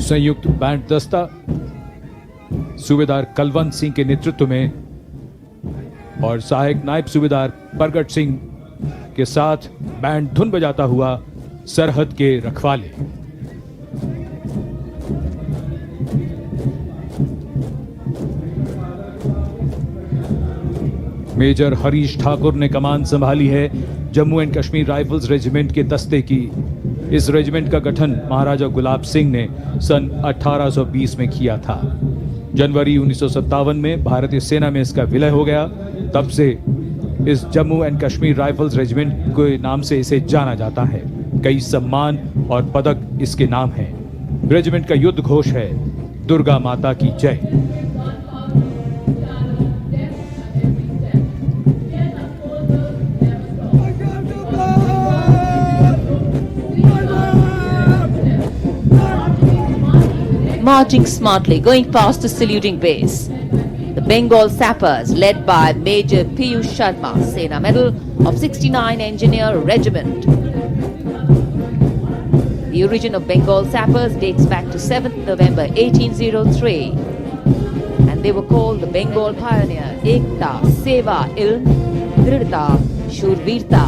संयुक्त बैंड दस्ता सूबेदार कलवंत सिंह के नेतृत्व में और सहायक नायब सूबेदार प्रगट सिंह के साथ बैंड धुन बजाता हुआ सरहद के रखवाले। मेजर हरीश ठाकुर ने कमान संभाली है Jammu and Kashmir rifles regiment के दस्ते की। इस रेजिमेंट का गठन महाराजा गुलाब सिंह ने सन 1820 में किया था। जनवरी 1957 में भारतीय सेना में इसका विलय हो गया। तब से इस Jammu and Kashmir rifles regiment के नाम से इसे जाना जाता है। कई सम्मान और पदक इसके नाम हैं। रेजिमेंट का युद्ध घोष है दुर्गा माता की जय। Marching smartly, going past the saluting base. The Bengal Sappers, led by Major Piyush Sharma, Sena Medal of 69 Engineer Regiment. The origin of Bengal Sappers dates back to 7th November 1803. And they were called the Bengal Pioneer, Ekta, Seva, Ilm, Dridta, Shurvirta.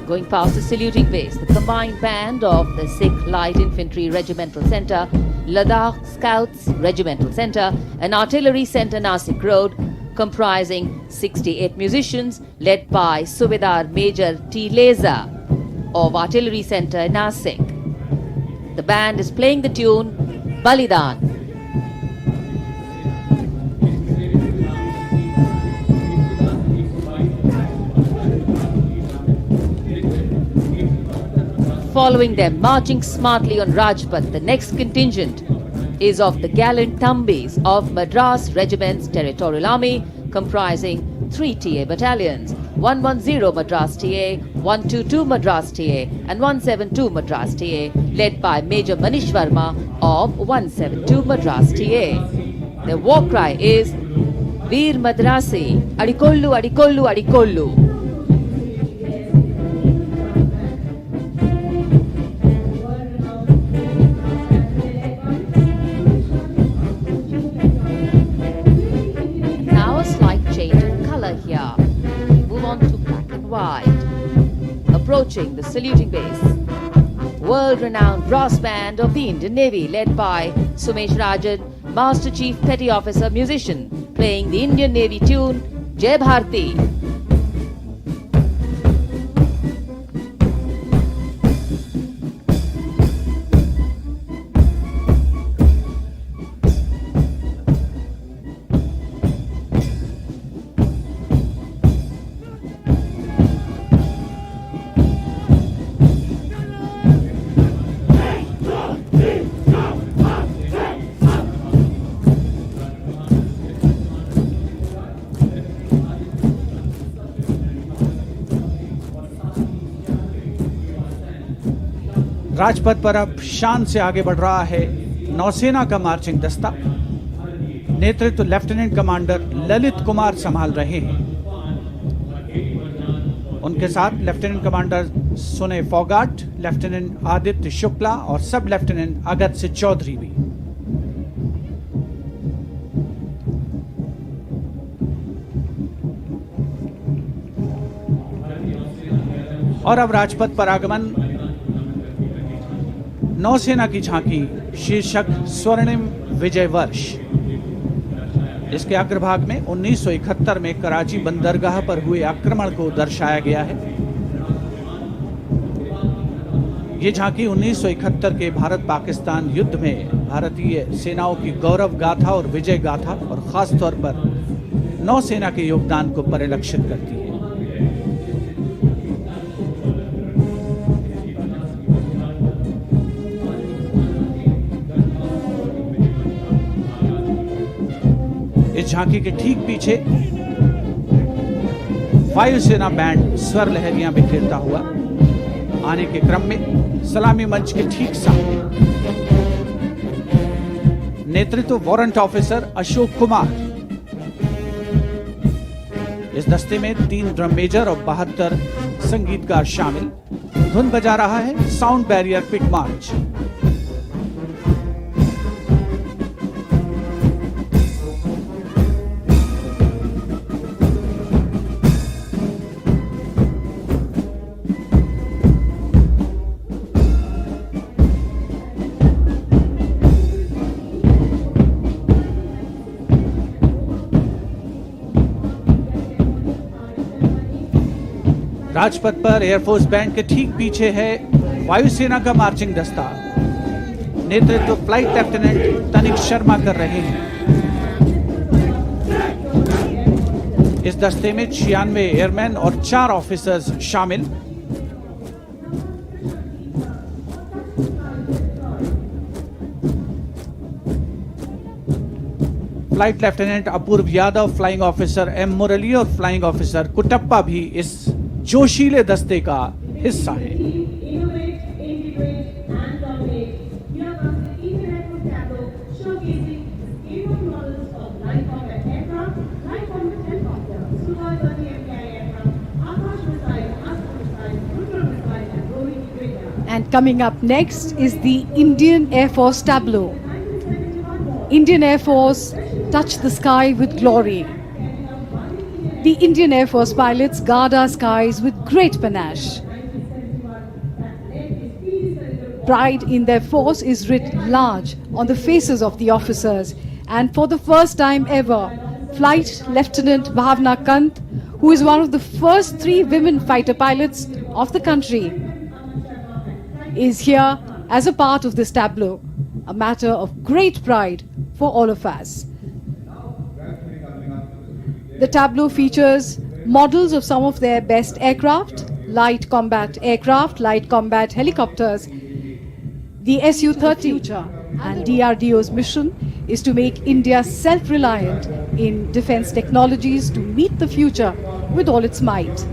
Going past the saluting base, the combined band of the Sikh Light Infantry Regimental Centre, Ladakh Scouts Regimental Centre and Artillery Centre Nasik Road, comprising 68 musicians led by Subedar Major T. Leza of Artillery Centre Nasik. The band is playing the tune Balidan. Following them, marching smartly on Rajpath, the next contingent is of the gallant Thambis of Madras Regiment's Territorial Army, comprising 3 TA battalions, 110 Madras TA, 122 Madras TA and 172 Madras TA, led by Major Manish Verma of 172 Madras TA. Their war cry is Veer Madrasi, Adikollu, Adikollu, Adikollu. Approaching the saluting base, world-renowned brass band of the Indian Navy led by Sumesh Rajan, Master Chief Petty Officer Musician, playing the Indian Navy tune Jai Bharti. Rajpath पर अब शान से आगे बढ़ रहा है नौसेना का मार्चिंग दस्ता। नेतृत्व लेफ्टिनेंट कमांडर ललित कुमार संभाल रहे हैं। उनके साथ लेफ्टिनेंट कमांडर सुने फोगाट, लेफ्टिनेंट आदित्य शुक्ला और सब लेफ्टिनेंट अगत्य चौधरी भी। और अब राजपथ पर आगमन नौसेना की झांकी शीर्षक स्वर्णिम विजय वर्ष। इसके अग्रभाग में 1971 में कराची बंदरगाह पर हुए आक्रमण को दर्शाया गया है। ये झांकी 1971 के भारत पाकिस्तान युद्ध में भारतीय सेनाओं की गौरव गाथा और विजय गाथा और खास तौर पर नौसेना के योगदान को परिलक्षित करती है। इस झांकी के ठीक पीछे वायुसेना बैंड स्वर लहरियां बिखेरता हुआ आने के क्रम में सलामी मंच के ठीक सामने नेतृत्व वारंट ऑफिसर अशोक कुमार। इस दस्ते में 3 ड्रम मेजर और 72 संगीतकार शामिल। धुन बजा रहा है साउंड बैरियर पिक मार्च। राजपथ पर एयरफोर्स बैंड के ठीक पीछे है वायुसेना का मार्चिंग दस्ता। नेतृत्व फ्लाइट लेफ्टिनेंट तनिक शर्मा कर रहे हैं। इस दस्ते में 96 एयरमैन और 4 ऑफिसर्स शामिल। फ्लाइट लेफ्टिनेंट अपूर्व यादव, फ्लाइंग ऑफिसर एम मुरली और फ्लाइंग ऑफिसर कुटप्पा भी इस जोशीले दस्ते का हिस्सा है। And coming up next is the Indian Air Force tableau. Indian Air Force touch the sky with glory. The Indian Air Force pilots guard our skies with great panache. Pride in their force is writ large on the faces of the officers, and for the first time ever, Flight Lieutenant Bhavna Kant, who is one of the first 3 women fighter pilots of the country, is here as a part of this tableau, a matter of great pride for all of us. The tableau features models of some of their best aircraft, light combat aircraft, light combat helicopters, the Su-30, and DRDO's mission is to make India self-reliant in defense technologies to meet the future with all its might.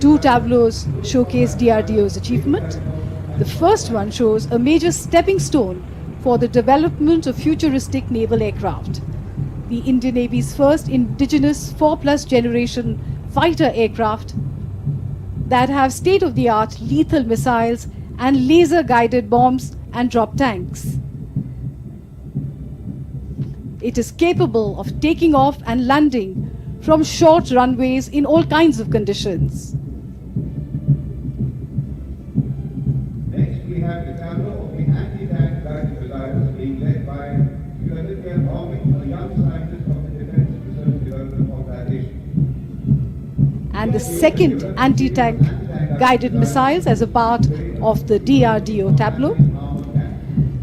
2 tableaus showcase DRDO's achievement. The first one shows a major stepping stone for the development of futuristic naval aircraft. The Indian Navy's first indigenous 4+ generation fighter aircraft that have state-of-the-art lethal missiles and laser-guided bombs and drop tanks. It is capable of taking off and landing from short runways in all kinds of conditions. Next, we have the tableau of the anti-tank guided missiles being led by Lieutenant Hawking, a young scientist of the Defense Research Development Organization. And the second anti-tank guided missiles as a part of the DRDO tableau.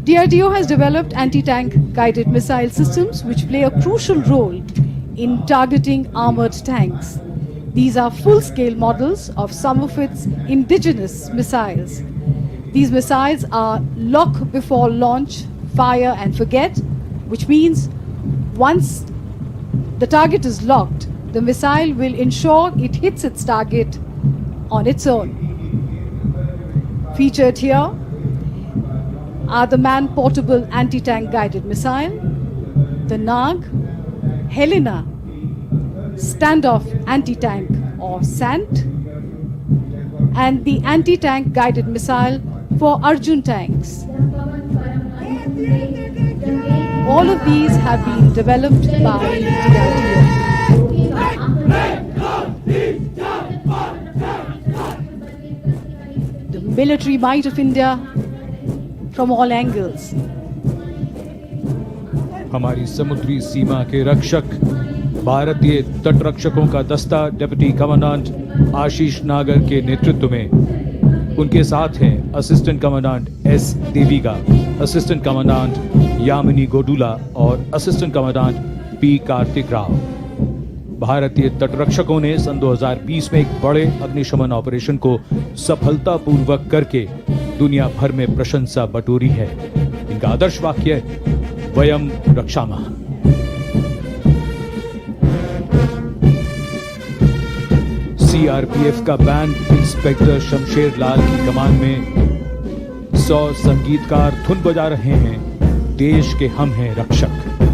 DRDO has developed anti-tank guided missile systems which play a crucial role in targeting armored tanks. These are full-scale models of some of its indigenous missiles. These missiles are lock before launch, fire and forget, which means once the target is locked, the missile will ensure it hits its target on its own. Featured here are the man-portable anti-tank guided missile, the Nag, Helena, standoff anti-tank or SANT, and the anti-tank guided missile for Arjun tanks. All of these have been developed by DRDO. The military might of India from all angles. हमारी समुद्री सीमा के रक्षक भारतीय तटरक्षकों का दस्ता deputy commandant आशीष नागर के नेतृत्व में उनके साथ हैं assistant commandant S Deviga, assistant commandant Yamini Godula और assistant commandant P Karthik Rao. भारतीय तटरक्षकों ने सन 2020 में एक बड़े अग्निशमन ऑपरेशन को सफलतापूर्वक करके दुनिया भर में प्रशंसा बटोरी है। इनका आदर्श वाक्य वयम रक्षामः। सीआरपीएफ का बैंड इंस्पेक्टर शमशेर लाल की कमान में 100 संगीतकार धुन बजा रहे हैं। देश के हम हैं रक्षक।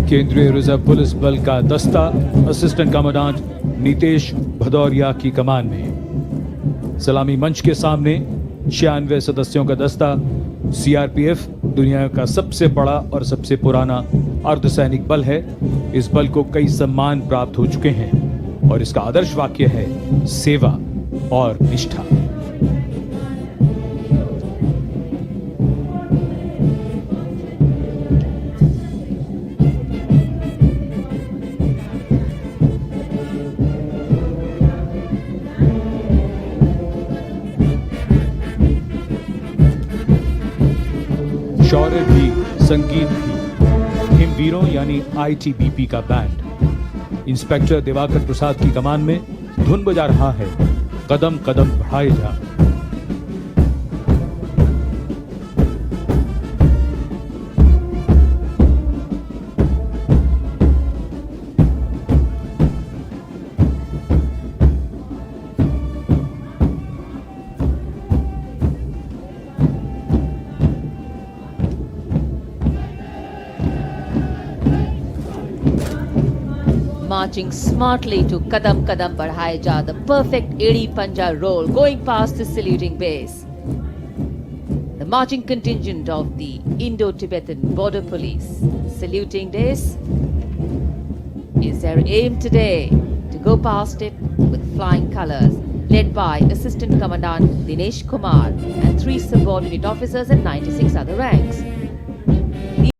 केंद्रीय रिजर्व पुलिस बल का दस्ता असिस्टेंट कमांडेंट नीतेश भदौरिया की कमान में। सलामी मंच के सामने 96 सदस्यों का दस्ता सीआरपीएफ दुनिया का सबसे बड़ा और सबसे पुराना अर्धसैनिक बल है। इस बल को कई सम्मान प्राप्त हो चुके हैं और इसका आदर्श वाक्य है सेवा और निष्ठा। शौर्य भी संगीत भी। हिमवीरों यानी आईटीबीपी का बैंड इंस्पेक्टर दिवाकर प्रसाद की कमान में धुन बजा रहा है, कदम कदम बढ़ाए जा। Marching smartly to Kadam Kadam Badhaye Ja, the perfect Edi Panja roll going past the saluting base. The marching contingent of the Indo-Tibetan Border Police saluting this is their aim today to go past it with flying colors, led by Assistant Commandant Dinesh Kumar and 3 subordinate officers and 96 other ranks.